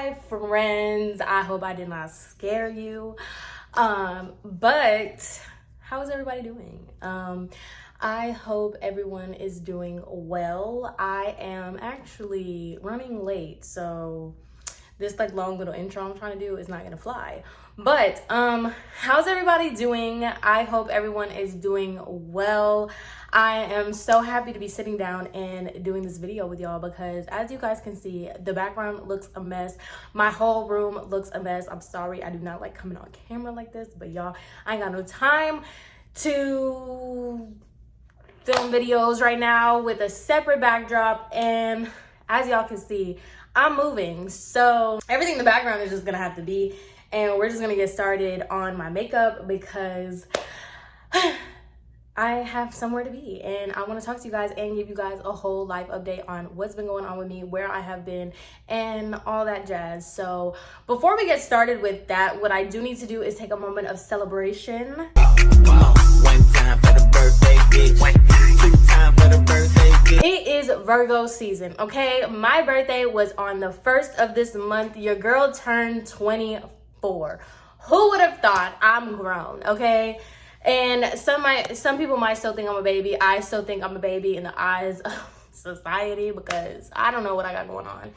Hi friends, I hope I did not scare you, but how is everybody doing? I hope everyone is doing well. I am actually running late, so this like long little intro I'm trying to do is not gonna fly. But how's everybody doing? I hope everyone is doing well. I am so happy to be sitting down and doing this video with y'all because as you guys can see, the background looks a mess. My whole room looks a mess. I'm sorry, I do not like coming on camera like this, but y'all, I ain't got no time to film videos right now with a separate backdrop, and as y'all can see, I'm moving, so everything in the background is just gonna have to be, and we're just gonna get started on my makeup because I have somewhere to be and I want to talk to you guys and give you guys a whole life update on what's been going on with me, where I have been, and all that jazz. So before we get started with that, what I do need to do is take a moment of celebration. One time for the birthday, bitch. Two time for the birthday, bitch. It is Virgo season, okay? My birthday was on the 1st of this month. Your girl turned 24. Who would have thought? I'm grown, okay? And some people might still think I'm a baby. I still think I'm a baby in the eyes of society because I don't know what I got going on.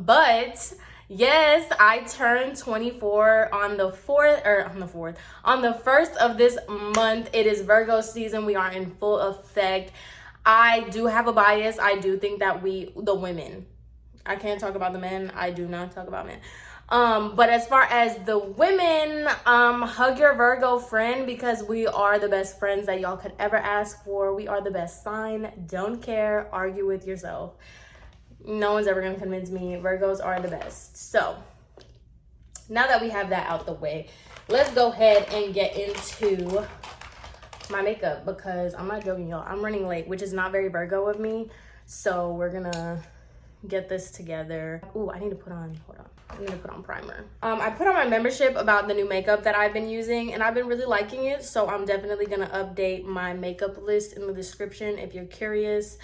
But yes, I turned 24 on the 1st of this month. It is Virgo season. We are in full effect. I do have a bias. I do think that the women, I can't talk about the men. I do not talk about men. But as far as the women, hug your Virgo friend because we are the best friends that y'all could ever ask for. We are the best sign. Don't care. Argue with yourself. No one's ever going to convince me. Virgos are the best. So now that we have that out the way, let's go ahead and get into my makeup because I'm not joking, y'all. I'm running late, which is not very Virgo of me. So we're going to get this together. Ooh, I need to put on, hold on. I need to put on primer. I put on my membership about the new makeup that I've been using and I've been really liking it. So I'm definitely gonna update my makeup list in the description if you're curious.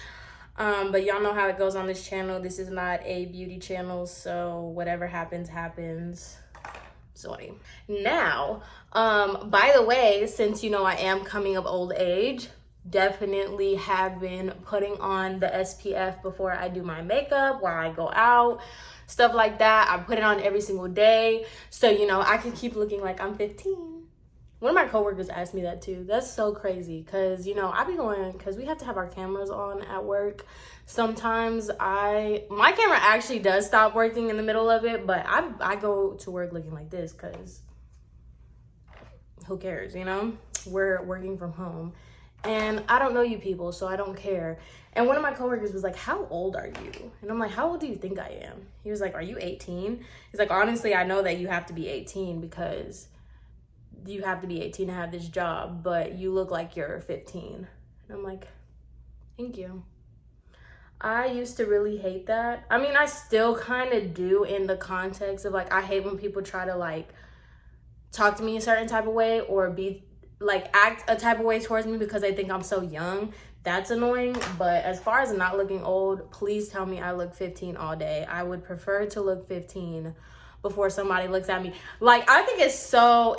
But y'all know how it goes on this channel. This is not a beauty channel, so whatever happens, happens. Sorry. Now, by the way, since you know I am coming of old age, definitely have been putting on the SPF before I do my makeup, while I go out, stuff like that. I put it on every single day so you know I can keep looking like I'm 15. One of my coworkers asked me that too. That's so crazy because you know I be going, because we have to have our cameras on at work. Sometimes my camera actually does stop working in the middle of it, but I go to work looking like this because who cares, you know? We're working from home. And I don't know you people, so I don't care. And one of my coworkers was like, how old are you? And I'm like, how old do you think I am? He was like, are you 18? He's like, honestly, I know that you have to be 18 because you have to be 18 to have this job, but you look like you're 15. And I'm like, thank you. I used to really hate that. I mean, I still kind of do in the context of like, I hate when people try to like talk to me a certain type of way or be like act a type of way towards me because they think I'm so young. That's annoying. But as far as not looking old, please tell me I look 15 all day. I would prefer to look 15 before somebody looks at me. Like, I think it's so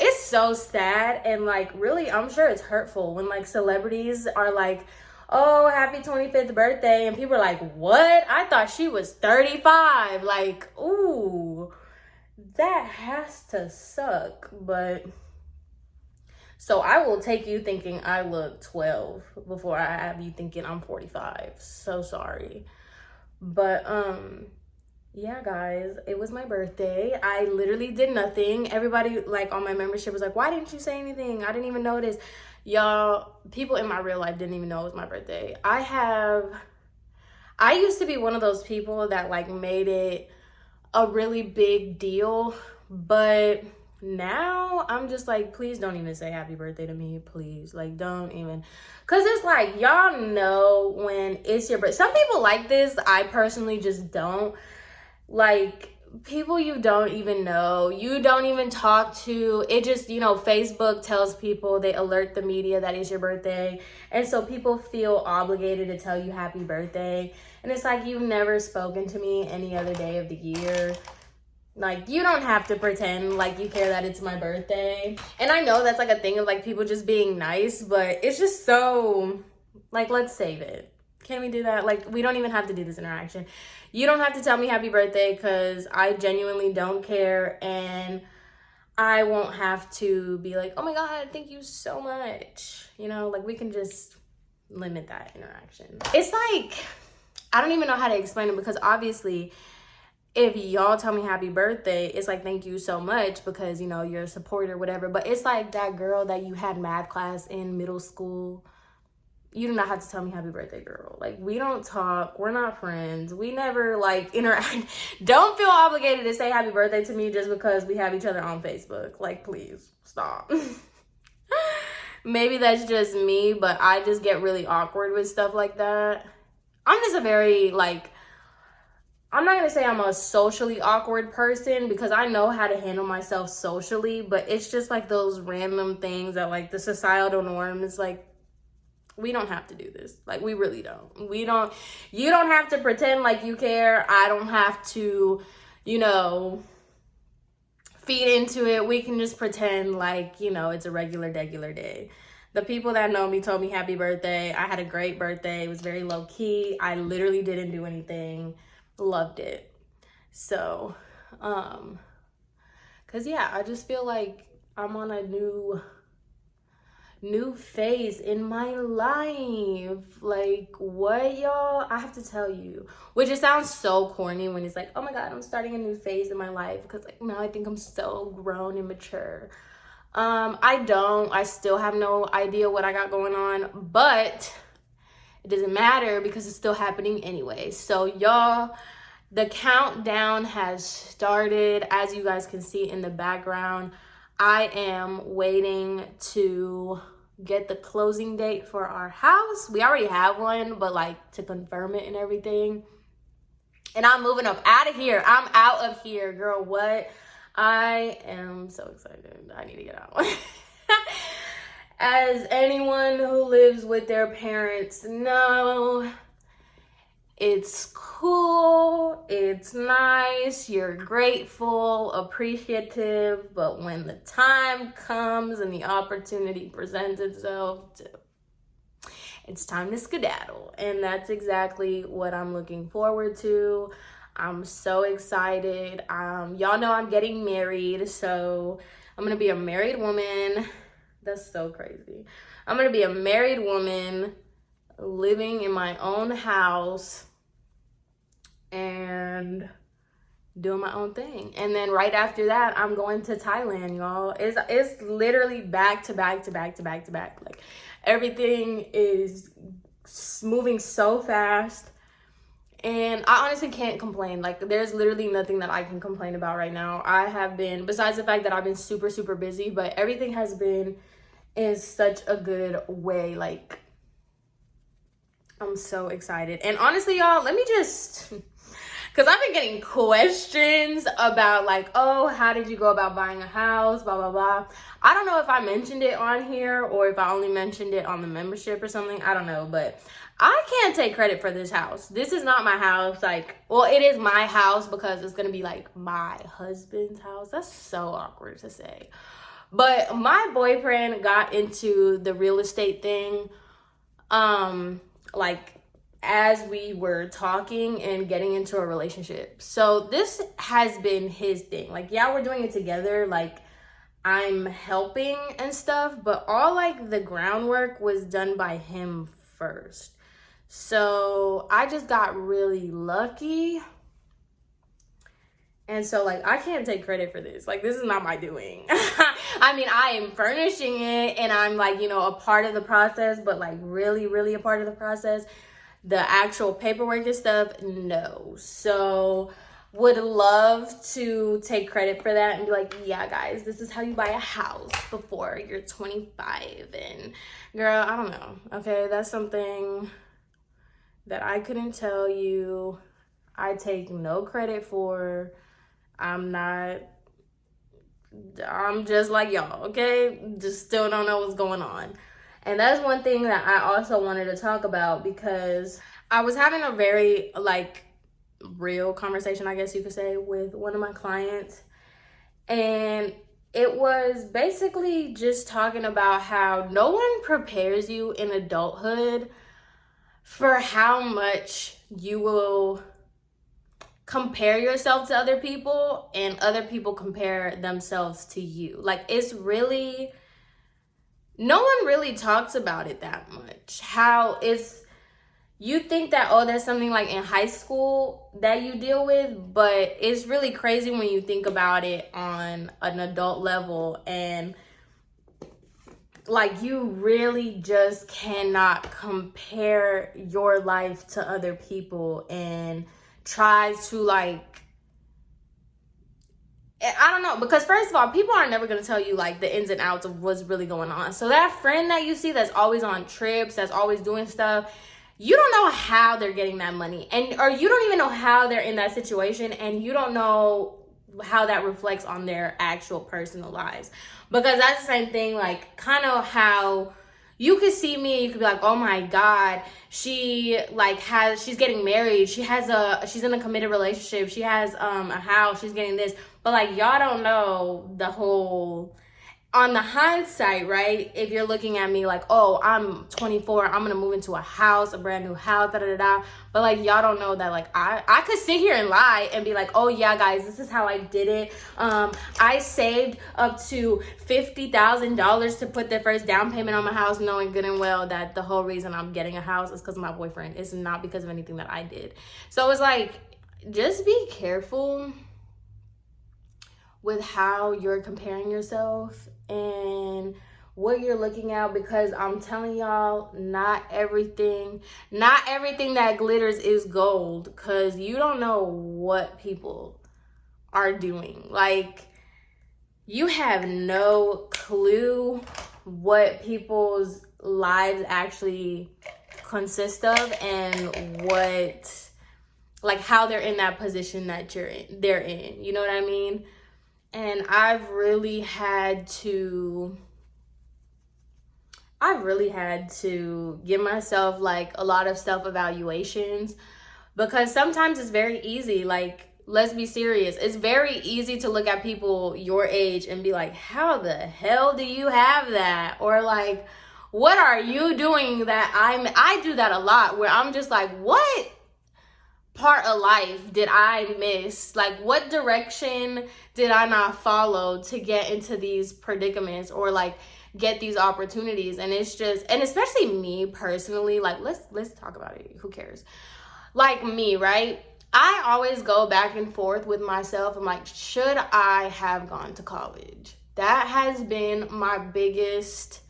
sad, and like really I'm sure it's hurtful when like celebrities are like, oh, happy 25th birthday, and people are like, what? I thought she was 35. Like, ooh, that has to suck. But so I will take you thinking I look 12 before I have you thinking I'm 45. So sorry. But yeah, guys, it was my birthday. I literally did nothing. Everybody like on my membership was like, why didn't you say anything? I didn't even notice. Y'all, people in my real life didn't even know it was my birthday. I used to be one of those people that like made it a really big deal, but now I'm just like, please don't even say happy birthday to me, please. Like, don't even, because it's like, y'all know when it's your birthday. Some people like this. I personally just don't. Like, people you don't even know, you don't even talk to, it just, you know, Facebook tells people, they alert the media that it's your birthday, and so people feel obligated to tell you happy birthday, and it's like, you've never spoken to me any other day of the year. Like, you don't have to pretend like you care that it's my birthday. And I know that's like a thing of like people just being nice, but it's just so, like, let's save it. Can we do that? Like, we don't even have to do this interaction. You don't have to tell me happy birthday because I genuinely don't care, and I won't have to be like, oh my God, thank you so much. You know, like, we can just limit that interaction. It's like, I don't even know how to explain it, because obviously if y'all tell me happy birthday, it's like, thank you so much because, you know, you're a supporter, whatever. But it's like that girl that you had math class in middle school. You do not have to tell me happy birthday, girl. Like, we don't talk. We're not friends. We never, like, interact. Don't feel obligated to say happy birthday to me just because we have each other on Facebook. Like, please, stop. Maybe that's just me, but I just get really awkward with stuff like that. I'm just a very, like, I'm not going to say I'm a socially awkward person because I know how to handle myself socially, but it's just, like, those random things that, like, the societal norm is, like, we don't have to do this. Like, we really don't. You don't have to pretend like you care. I don't have to, you know, feed into it. We can just pretend like, you know, it's a regular day. The people that know me told me happy birthday. I had a great birthday. It was very low key. I literally didn't do anything. Loved it. So, cause yeah, I just feel like I'm on a new phase in my life. Like, what, y'all? I have to tell you, which it sounds so corny when it's like, oh my God, I'm starting a new phase in my life, because like now I think I'm so grown and mature. I still have no idea what I got going on, but it doesn't matter because it's still happening anyway. So y'all, the countdown has started. As you guys can see in the background, I am waiting to get the closing date for our house. We already have one, but like to confirm it and everything. And I'm moving up out of here. I'm out of here, girl. What? I am so excited. I need to get out. As anyone who lives with their parents know, it's cool, it's nice, you're grateful, appreciative, but when the time comes and the opportunity presents itself, it's time to skedaddle. And that's exactly what I'm looking forward to. I'm so excited. Y'all know I'm getting married, so I'm gonna be a married woman. That's so crazy. I'm gonna be a married woman living in my own house and doing my own thing. And then right after that, I'm going to Thailand, y'all. It's literally back to back. Like, everything is moving so fast, and I honestly can't complain. Like, there's literally nothing that I can complain about right now. I have been, besides the fact that I've been super, super busy, but everything has been in such a good way. Like, I'm so excited. And honestly, y'all, let me just, because I've been getting questions about like, oh, how did you go about buying a house, blah, blah, blah. I don't know if I mentioned it on here or if I only mentioned it on the membership or something. I don't know, but I can't take credit for this house. This is not my house. Like, well, it is my house because it's going to be like my husband's house. That's so awkward to say. But my boyfriend got into the real estate thing, like, as we were talking and getting into a relationship. So this has been his thing. Like, yeah, we're doing it together. Like, I'm helping and stuff, but all like the groundwork was done by him first. So I just got really lucky. And so, like, I can't take credit for this. Like, this is not my doing. I mean, I am furnishing it and I'm like, you know, a part of the process, but like really, really a part of the process. The actual paperwork and stuff, no. So would love to take credit for that and be like, yeah, guys, this is how you buy a house before you're 25. And girl, I don't know. Okay, that's something that I couldn't tell you. I take no credit for. I'm just like y'all, okay? Just still don't know what's going on. And that's one thing that I also wanted to talk about, because I was having a very, like, real conversation, I guess you could say, with one of my clients. And it was basically just talking about how no one prepares you in adulthood for how much you will compare yourself to other people and other people compare themselves to you. Like, it's really, no one really talks about it that much. How it's, you think that, oh, there's something like in high school that you deal with, but it's really crazy when you think about it on an adult level. And like, you really just cannot compare your life to other people and try to, like, I don't know, because first of all, people are never going to tell you like the ins and outs of what's really going on. So that friend that you see that's always on trips, that's always doing stuff, you don't know how they're getting that money, and or you don't even know how they're in that situation, and you don't know how that reflects on their actual personal lives. Because that's the same thing, like, kind of how you could see me and you could be like, oh my God, she's getting married, she's in a committed relationship, she has a house, she's getting this, but like, y'all don't know the whole, on the hindsight, right? If you're looking at me like, oh, I'm 24, I'm gonna move into a house, a brand new house, da-da-da-da. But like, y'all don't know that, like, I could sit here and lie and be like, oh yeah, guys, this is how I did it. I saved up to $50,000 to put the first down payment on my house, knowing good and well that the whole reason I'm getting a house is because of my boyfriend. It's not because of anything that I did. So it's like, just be careful with how you're comparing yourself and what you're looking at, because I'm telling y'all, not everything that glitters is gold, because you don't know what people are doing. Like, you have no clue what people's lives actually consist of, and what, like, how they're in that position that they're in, you know what I mean? And I've really had to give myself like a lot of self-evaluations, because sometimes it's very easy, like, let's be serious, it's very easy to look at people your age and be like, how the hell do you have that? Or like, what are you doing that I do that a lot, where I'm just like, what part of life did I miss? Like, what direction did I not follow to get into these predicaments or like get these opportunities? And it's just, and especially me personally, like, let's talk about it, who cares? Like me, right? I always go back and forth with myself. I'm like, should I have gone to college? That has been my biggest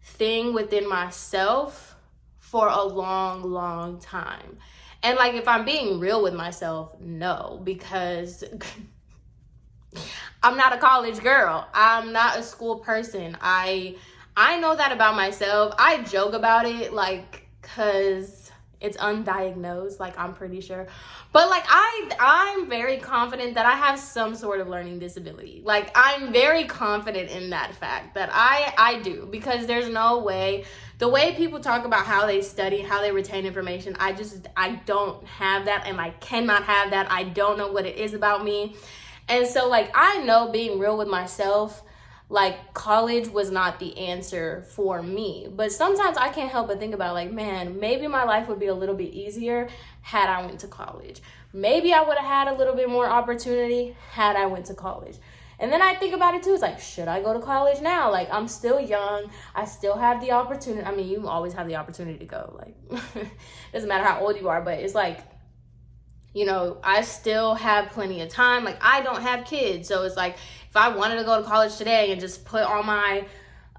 thing within myself for a long time. And like, if I'm being real with myself, no, because I'm not a college girl. I'm not a school person. I know that about myself. I joke about it, like, cause it's undiagnosed, like, I'm pretty sure. But like, I'm very confident that I have some sort of learning disability. Like, I'm very confident in that fact that I do, because there's no way, the way people talk about how they study, how they retain information, I don't have that, and I cannot have that. I don't know what it is about me. And so like, I know, being real with myself, like, college was not the answer for me. But sometimes I can't help but think about, like, man, maybe my life would be a little bit easier had I went to college. Maybe I would have had a little bit more opportunity had I went to college. And then I think about it too. It's like, should I go to college now? Like, I'm still young. I still have the opportunity. I mean, you always have the opportunity to go. Like, doesn't matter how old you are, but it's like, you know, I still have plenty of time. Like, I don't have kids. So it's like, if I wanted to go to college today and just put all my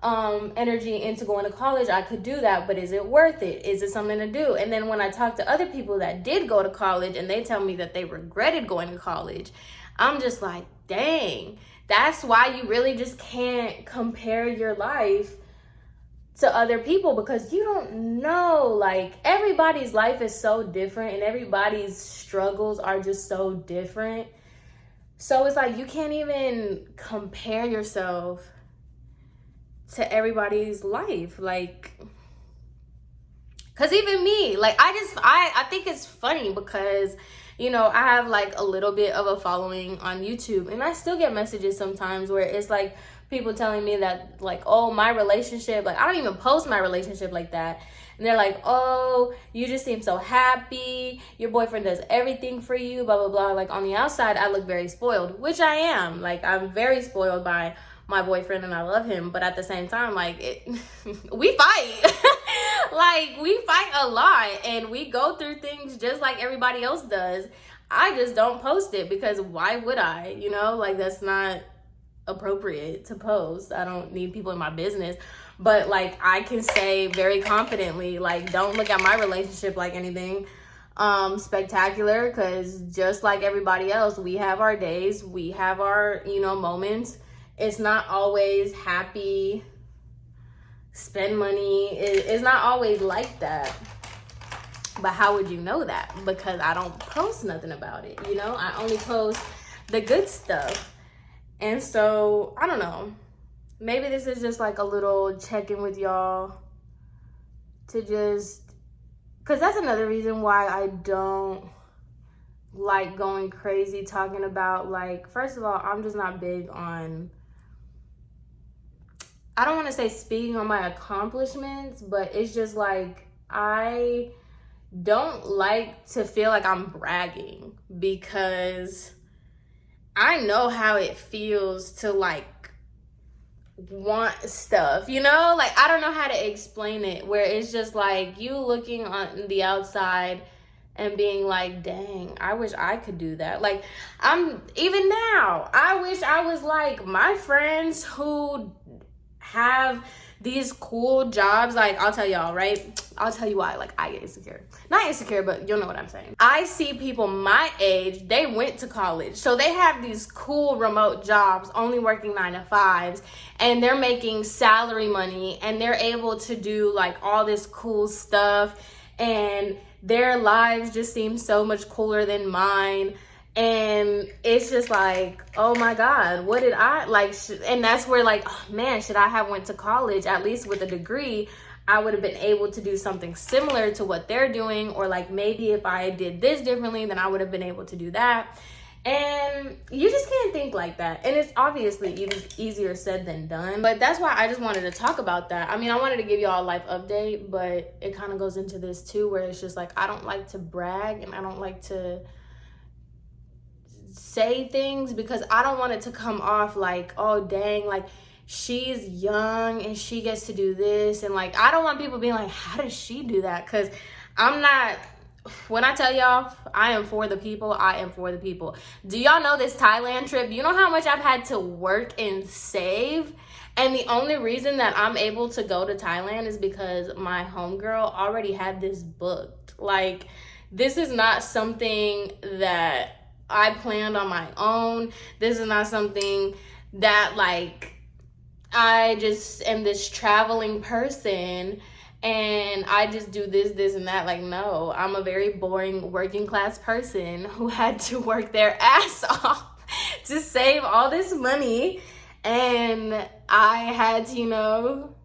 energy into going to college, I could do that. But is it worth it? Is it something to do? And then when I talk to other people that did go to college and they tell me that they regretted going to college, I'm just like, dang, that's why you really just can't compare your life to other people, because you don't know, like, everybody's life is so different and everybody's struggles are just so different. So it's like, you can't even compare yourself to everybody's life. Like, because even me, like, I think it's funny because, you know, I have like a little bit of a following on YouTube, and I still get messages sometimes where it's like people telling me that like, oh, my relationship, like I don't even post my relationship like that. And they're like, oh, you just seem so happy. Your boyfriend does everything for you, blah, blah, blah. Like on the outside, I look very spoiled, which I am. Like I'm very spoiled by my boyfriend and I love him. But at the same time, like we fight. Like we fight a lot and we go through things just like everybody else does. I just don't post it because why would I? You know, like that's not appropriate to post. I don't need people in my business. But like I can say very confidently, like don't look at my relationship like anything spectacular, because just like everybody else, we have our days, we have our, you know, moments. It's not always happy, spend money. It's not always like that. But how would you know that? Because I don't post nothing about it, you know? I only post the good stuff. And so, I don't know. Maybe this is just like a little check-in with y'all to just, because that's another reason why I don't like going crazy talking about, like, first of all, I'm just not big on, I don't want to say speaking on my accomplishments, but it's just like, I don't like to feel like I'm bragging, because I know how it feels to like want stuff, you know? Like I don't know how to explain it, where it's just like you looking on the outside and being like, dang, I wish I could do that. Like I'm even now, I wish I was like my friends who have these cool jobs. Like I'll tell y'all, right? I'll tell you why, like I get insecure. Not insecure, but you'll know what I'm saying. I see people my age, they went to college. So they have these cool remote jobs, only working 9 to 5s, and they're making salary money and they're able to do like all this cool stuff, and their lives just seem so much cooler than mine. And it's just like, oh my God, what did I like? And that's where like, oh man, should I have went to college, at least with a degree? I would have been able to do something similar to what they're doing. Or like maybe if I did this differently, then I would have been able to do that. And you just can't think like that. And it's obviously easier said than done. But that's why I just wanted to talk about that. I mean, I wanted to give y'all a life update, but it kind of goes into this too, where it's just like, I don't like to brag and I don't like to say things, because I don't want it to come off like, oh dang, like she's young and she gets to do this, and like I don't want people being like, how does she do that? Because I'm not, when I tell y'all I am for the people, I am for the people. Do y'all know this Thailand trip, you know how much I've had to work and save? And the only reason that I'm able to go to Thailand is because my homegirl already had this booked. Like this is not something that I planned on my own. This is not something that like I just am this traveling person and I just do this and that. Like no, I'm a very boring working class person who had to work their ass off to save all this money, and I had to, you know,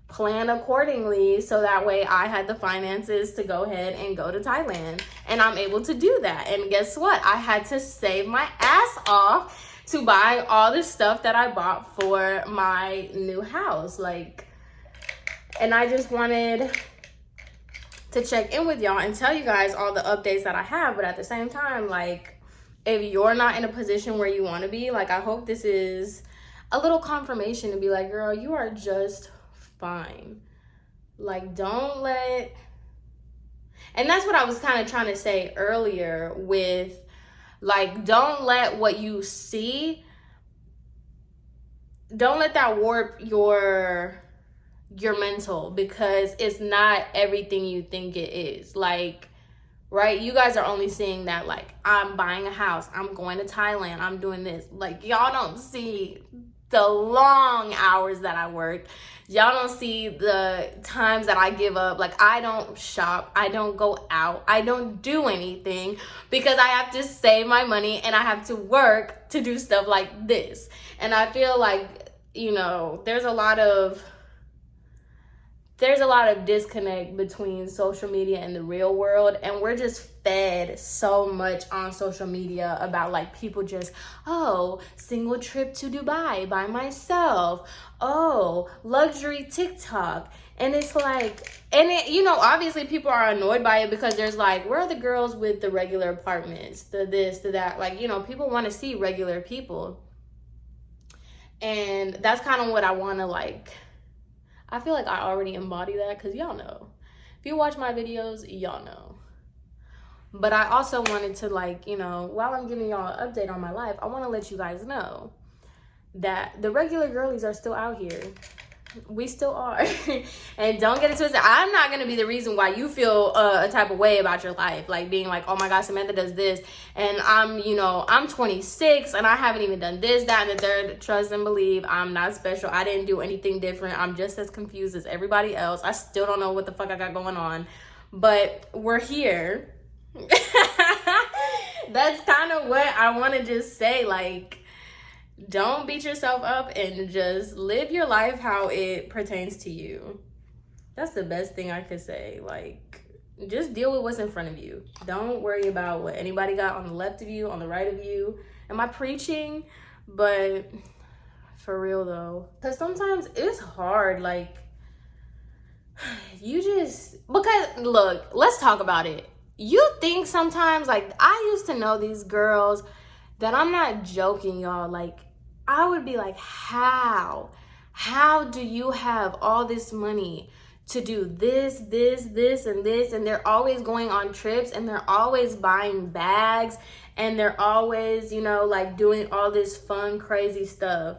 plan accordingly so that way I had the finances to go ahead and go to Thailand, and I'm able to do that. And guess what? I had to save my ass off to buy all the stuff that I bought for my new house. Like, and I just wanted to check in with y'all and tell you guys all the updates that I have. But at the same time, like, if you're not in a position where you want to be, like, I hope this is a little confirmation to be like, girl, you are just fine. Like, don't let, and that's what I was kind of trying to say earlier with, like, don't let what you see, don't let that warp your mental, because it's not everything you think it is. Like, right, you guys are only seeing that, like, I'm buying a house, I'm going to Thailand, I'm doing this. Like, y'all don't see the long hours that I work. Y'all don't see the times that I give up. Like, I don't shop, I don't go out, I don't do anything, because I have to save my money and I have to work to do stuff like this. And I feel like, you know, there's a lot of there's a lot of disconnect between social media and the real world, and we're just fed so much on social media about like people just, oh, single trip to Dubai by myself, oh, luxury TikTok. And it's like, and it, you know, obviously people are annoyed by it because there's like, where are the girls with the regular apartments, the this, the that, like, you know, people want to see regular people. And that's kind of what I want to like, I feel like I already embody that because y'all know. If you watch my videos, y'all know. But I also wanted to like, you know, while I'm giving y'all an update on my life, I want to let you guys know that the regular girlies are still out here. We still are. And don't get it twisted. I'm not going to be the reason why you feel a type of way about your life. Like being like, oh my God, Samantha does this. And I'm, you know, I'm 26 and I haven't even done this, that, and the third. Trust and believe, I'm not special. I didn't do anything different. I'm just as confused as everybody else. I still don't know what the fuck I got going on. But we're here. That's kind of what I want to just say. Like, don't beat yourself up and just live your life how it pertains to you. That's the best thing I could say. Like, just deal with what's in front of you. Don't worry about what anybody got on the left of you, on the right of you. Am I preaching? But for real though, because sometimes it's hard. Like, you just, because look, let's talk about it. You think sometimes, like, I used to know these girls that, I'm not joking, y'all, like, I would be like, how do you have all this money to do this, and this, and they're always going on trips, and they're always buying bags, and they're always, you know, like, doing all this fun, crazy stuff.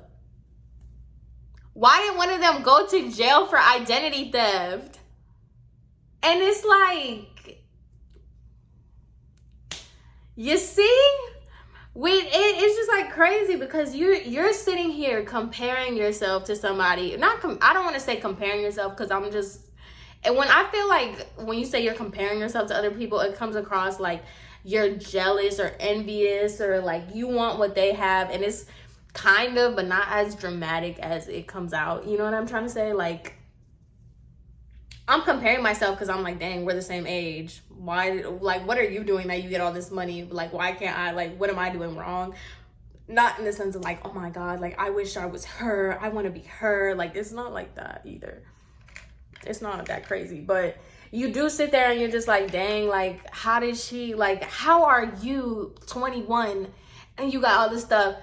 Why didn't one of them go to jail for identity theft? And it's like, you see? It's just like crazy because you're sitting here comparing yourself to somebody. I don't want to say comparing yourself because I'm just, and when I feel like when you say you're comparing yourself to other people, it comes across like you're jealous or envious or like you want what they have, and it's kind of, but not as dramatic as it comes out. You know what I'm trying to say? Like, I'm comparing myself because I'm like, dang, we're the same age. Why, like, what are you doing that you get all this money? Like, why can't I? Like, what am I doing wrong? Not in the sense of like, oh my God, like, I wish I was her. I want to be her. Like, it's not like that either. It's not that crazy. But you do sit there and you're just like, dang, like, how did she, like, how are you 21 and you got all this stuff?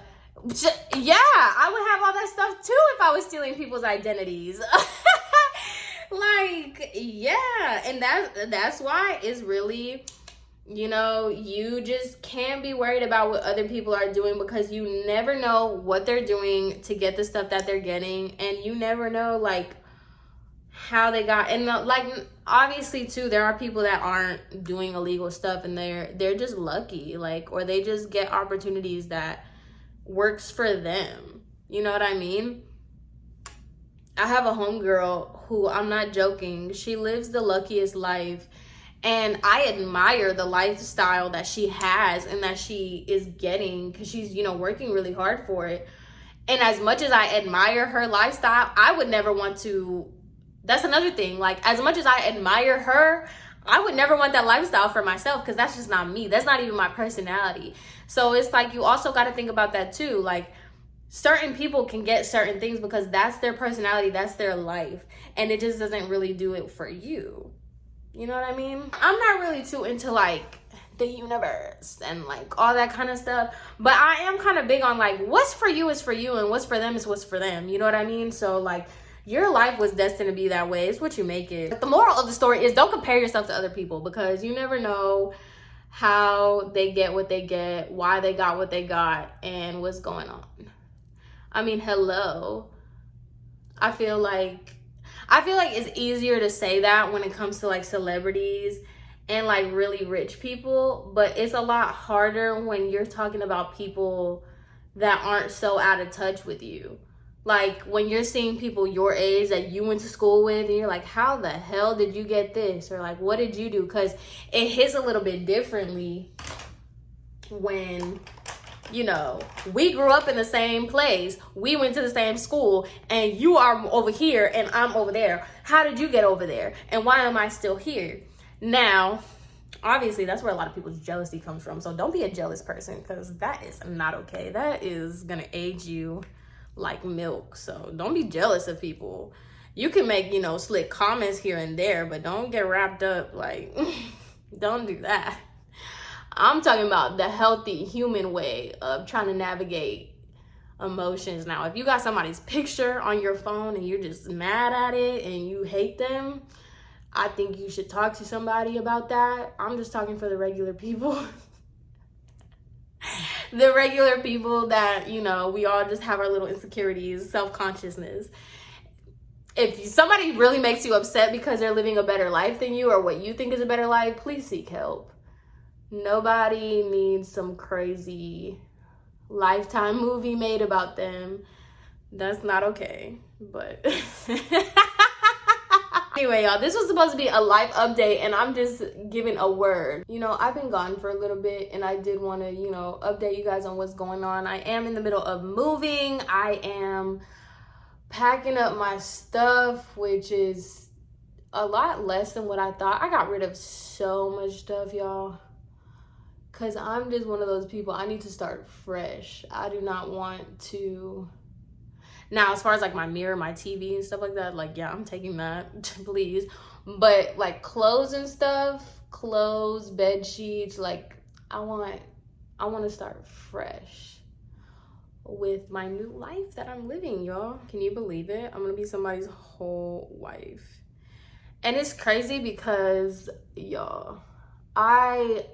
Yeah, I would have all that stuff too if I was stealing people's identities. Like, yeah, and that's why it's really, you know, you just can't be worried about what other people are doing because you never know what they're doing to get the stuff that they're getting, and you never know, like, how they got, and like, obviously too, there are people that aren't doing illegal stuff and they're just lucky, like, or they just get opportunities that works for them. You know what I mean? I have a homegirl who, I'm not joking, she lives the luckiest life, and I admire the lifestyle that she has and that she is getting because she's, you know, working really hard for it. And as much as I admire her lifestyle, I would never want to, that's another thing, like, as much as I admire her, I would never want that lifestyle for myself because that's just not me. That's not even my personality. So it's like, you also got to think about that too. Like, certain people can get certain things because that's their personality, that's their life, and it just doesn't really do it for you. You know what I mean? I'm not really too into like the universe and like all that kind of stuff, but I am kind of big on like, what's for you is for you, and what's for them is what's for them. You know what I mean? So like, your life was destined to be that way. It's what you make it. But the moral of the story is, don't compare yourself to other people because you never know how they get what they get, why they got what they got, and what's going on. I mean, hello. I feel like it's easier to say that when it comes to like celebrities and like really rich people, but it's a lot harder when you're talking about people that aren't so out of touch with you. Like, when you're seeing people your age that you went to school with and you're like, how the hell did you get this? Or like, what did you do? Because it hits a little bit differently when you know, we grew up in the same place, we went to the same school, and you are over here and I'm over there. How did you get over there? And why am I still here? Now, obviously, that's where a lot of people's jealousy comes from. So don't be a jealous person, because that is not okay. That is gonna age you like milk. So don't be jealous of people. You can make, you know, slick comments here and there, but don't get wrapped up. Like, don't do that. I'm talking about the healthy human way of trying to navigate emotions. Now, if you got somebody's picture on your phone and you're just mad at it and you hate them, I think you should talk to somebody about that. I'm just talking for the regular people. The regular people that, you know, we all just have our little insecurities, self-consciousness. If somebody really makes you upset because they're living a better life than you or what you think is a better life, please seek help. Nobody needs some crazy Lifetime movie made about them. That's not okay. But anyway, y'all, this was supposed to be a life update, and I'm just giving a word. You know, I've been gone for a little bit, and I did want to, you know, update you guys on what's going on. I am in the middle of moving. I am packing up my stuff, which is a lot less than what I thought. I got rid of so much stuff, y'all, because I'm just one of those people. I need to start fresh. I do not want to. Now, as far as like my mirror, my TV and stuff like that, like, yeah, I'm taking that, please. But like clothes and stuff, clothes, bed sheets, like I want to start fresh with my new life that I'm living, y'all. Can you believe it? I'm gonna be somebody's whole wife. And it's crazy because, y'all, this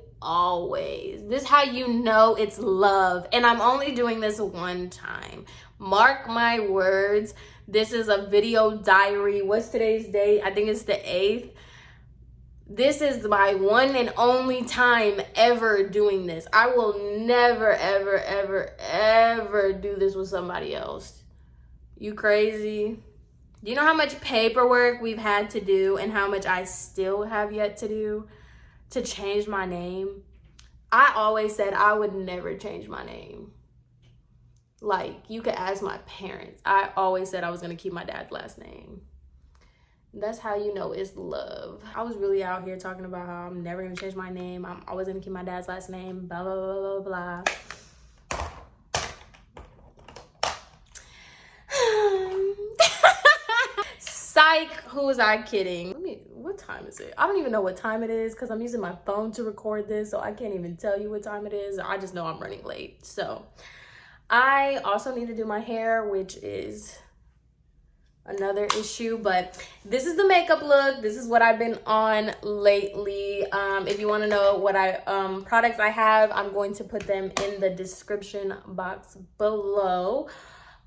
is how you know it's love. And I'm only doing this one time. Mark my words. This is a video diary. What's today's date? I think it's the 8th. This is my one and only time ever doing this. I will never, ever, ever, ever do this with somebody else. You crazy? Do you know how much paperwork we've had to do and how much I still have yet to do to change my name? I always said I would never change my name. Like, you could ask my parents. I always said I was going to keep my dad's last name. That's how you know it's love. I was really out here talking about how I'm never going to change my name. I'm always going to keep my dad's last name. Blah, blah, blah, blah, blah. Psych. Who was I kidding? What time is it? I don't even know what time it is because I'm using my phone to record this, so I can't even tell you what time it is. I just know I'm running late. So I also need to do my hair, which is another issue, but this is the makeup look. This is what I've been on lately. If you want to know what products I have, I'm going to put them in the description box below.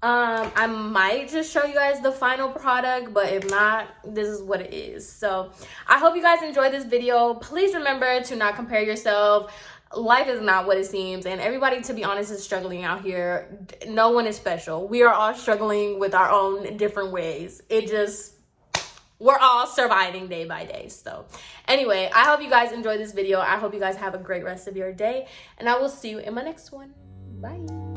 I might just show you guys the final product, but if not, this is what it is. So I hope you guys enjoyed this video. Please remember to not compare yourself. Life is not what it seems, and everybody, to be honest, is struggling out here. No one is special. We are all struggling with our own different ways. We're all surviving day by day. So anyway, I hope you guys enjoyed this video. I hope you guys have a great rest of your day, and I will see you in my next one. Bye.